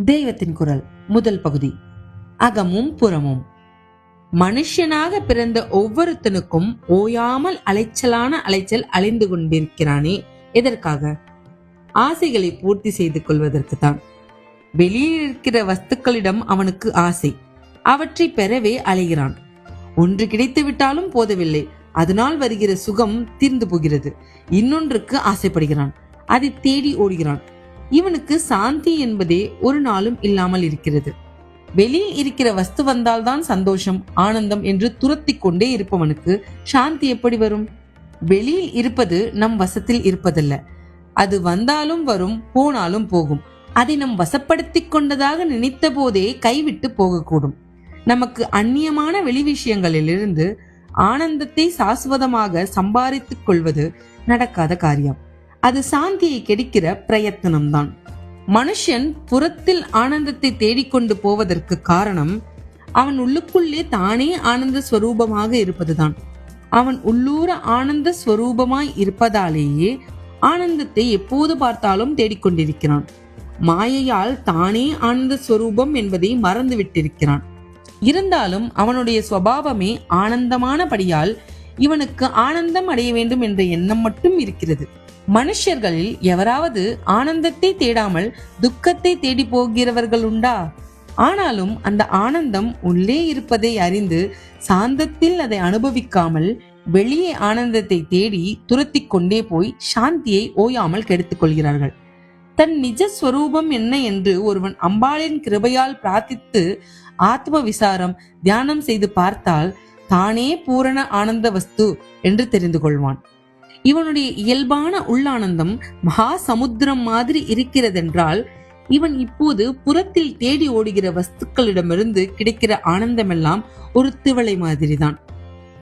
தெய்வத்தின் குரல் முதல் பகுதி. அகமும் புறமும். மனுஷனாக பிறந்த ஒவ்வொருத்தனுக்கும் ஓயாமல் அலைச்சல் அலைந்து கொண்டிருக்கிறானே, எதற்காக? ஆசைகளை பூர்த்தி செய்து கொள்வதற்குத்தான். வெளியில் இருக்கிற வஸ்துக்களிடம் அவனுக்கு ஆசை, அவற்றை பெறவே அலைகிறான். ஒன்று கிடைத்து விட்டாலும் போதவில்லை, அதனால் வருகிற சுகம் தீர்ந்து போகிறது. இன்னொன்றுக்கு ஆசைப்படுகிறான், அதை தேடி ஓடுகிறான். இவனுக்கு சாந்தி என்பதே ஒரு நாளும் இல்லாமல் இருக்கிறது. வெளியில் இருக்கிற வஸ்து வந்தால்தான் சந்தோஷம், ஆனந்தம் என்று துரத்தி கொண்டே இருப்பவனுக்கு சாந்தி எப்படி வரும்? வெளியில் இருப்பது நம் வசத்தில் இருப்பதல்ல. அது வந்தாலும் வரும், போனாலும் போகும். அதை நம் வசப்படுத்தி கொண்டதாக நினைத்த போதே கைவிட்டு போகக்கூடும். நமக்கு அந்நியமான வெளி விஷயங்களிலிருந்து ஆனந்தத்தை சாஸ்வதமாக சம்பாதித்துக் கொள்வது நடக்காத காரியம். அது சாந்தியை கெடுக்கிற பிரயத்தனம்தான். மனுஷன் புறத்தில் ஆனந்தத்தை தேடிக்கொண்டு போவதற்கு காரணம் அவன் உள்ளுக்குள்ளே தானே ஆனந்த ஸ்வரூபமாக இருப்பதுதான். அவன் உள்ளூர ஆனந்த ஸ்வரூபமாய் இருப்பதாலேயே ஆனந்தத்தை எப்போது பார்த்தாலும் தேடிக்கொண்டிருக்கிறான். மாயையால் தானே ஆனந்த ஸ்வரூபம் என்பதை மறந்து விட்டிருக்கிறான். இருந்தாலும் அவனுடைய சுபாவமே ஆனந்தமானபடியால் இவனுக்கு ஆனந்தம் அடைய வேண்டும் என்ற எண்ணம் மட்டும் இருக்கிறது. மனுஷர்களில் எவராவது ஆனந்தத்தை தேடாமல் துக்கத்தை தேடி போகிறவர்கள் உண்டா? ஆனாலும் அந்த ஆனந்தம் உள்ளே இருப்பதை அறிந்து சாந்தத்தில் அதை அனுபவிக்காமல் வெளியே ஆனந்தத்தை தேடி துரத்தி கொண்டே போய் சாந்தியை ஓயாமல் கெடுத்துக் கொள்கிறார்கள். தன் நிஜ ஸ்வரூபம் என்ன என்று ஒருவன் அம்பாளின் கிருபையால் பிரார்த்தித்து ஆத்ம விசாரம் தியானம் செய்து பார்த்தால் தானே பூரண ஆனந்த வஸ்து என்று தெரிந்து கொள்வான். இவனுடைய இயல்பான உள்ளானந்தம் மகா சமுத்திரம் மாதிரி இருக்கிறதென்றால் இவன் இப்போது புறத்தில் தேடி ஓடுகிற வஸ்துக்களிடமிருந்து கிடைக்கிற ஆனந்தமெல்லாம் ஒரு திவளை மாதிரிதான்.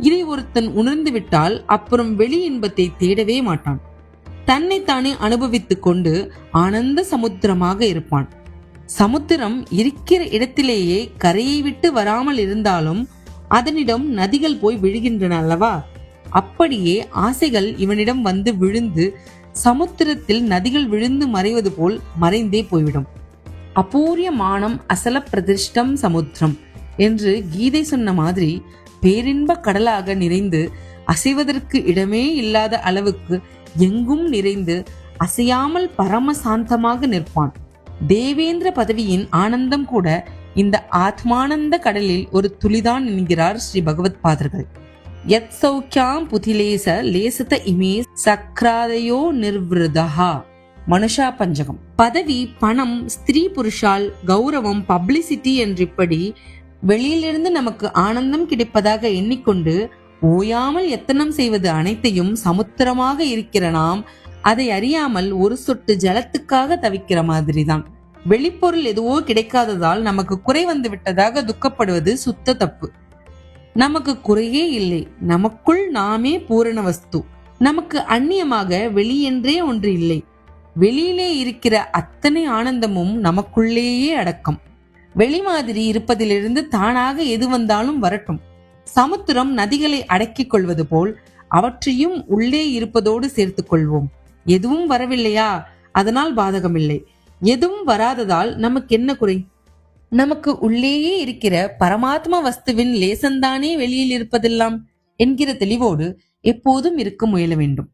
இதை ஒருத்தன் உணர்ந்து விட்டால் அப்புறம் வெளி இன்பத்தை தேடவே மாட்டான். தன்னைத்தானே அனுபவித்துக் கொண்டு ஆனந்த சமுத்திரமாக இருப்பான். சமுத்திரம் இருக்கிற இடத்திலேயே கரையை விட்டு வராமல் இருந்தாலும் அதனிடம் நதிகள் போய் விழுகின்றன அல்லவா? அப்படியே ஆசைகள் இவனிடம் வந்து விழுந்து சமுத்திரத்தில் நதிகள் விழுந்து மறைவது போல் மறைந்தே போய்விடும். அபூரிய மானம் அசல பிரதிஷ்டம் சமுத்திரம் என்று கீதை சொன்ன மாதிரி பேரின்ப கடலாக நிறைந்து அசைவதற்கு இடமே இல்லாத அளவுக்கு எங்கும் நிறைந்து அசையாமல் பரமசாந்தமாக நிற்பான். தேவேந்திர பதவியின் ஆனந்தம் கூட இந்த ஆத்மானந்த கடலில் ஒரு துளிதான் என்கிறார் ஸ்ரீ பகவத் பாதர்கள். யத் சௌக்கியாம் புதிலேச லேசத இமே சக்ராதயோ நிர்விருதா. மனுஷா பஞ்சகம். பதவி, பணம், ஸ்திரீ புருஷால், கௌரவம், பப்ளிசிட்டி என்றிப்படி வெளியிலிருந்து நமக்கு ஆனந்தம் கிடைப்பதாக எண்ணிக்கொண்டு ஓயாமல் எத்தனம் செய்வது அனைத்தையும் சமுத்திரமாக இருக்கிற நாம் அதை அறியாமல் ஒரு சொட்டு ஜலத்துக்காக தவிக்கிற மாதிரிதான். வெளிப்பொருள் எதுவோ கிடைக்காததால் நமக்கு குறை வந்து விட்டதாக துக்கப்படுவது சுத்த தப்பு. நமக்கு குறையே இல்லை, நமக்குள் நாமே பூரண வஸ்து. நமக்கு அந்நியமாக வெளியென்றே ஒன்று இல்லை. வெளியிலே இருக்கிற அத்தனை ஆனந்தமும் நமக்குள்ளேயே அடக்கம். வெளி மாதிரி இருப்பதிலிருந்து தானாக எது வந்தாலும் வரட்டும். சமுத்திரம் நதிகளை அடக்கிக் கொள்வது போல் அவற்றையும் உள்ளே இருப்பதோடு சேர்த்துக் கொள்வோம். எதுவும் வரவில்லையா, அதனால் பாதகமில்லை. எதுவும் வராததால் நமக்கு என்ன குறை? நமக்கு உள்ளேயே இருக்கிற பரமாத்மா வஸ்துவின் லேசந்தானே வெளியில் இருப்பதெல்லாம் என்கிற தெளிவோடு எப்போதும் இருக்க முயல வேண்டும்.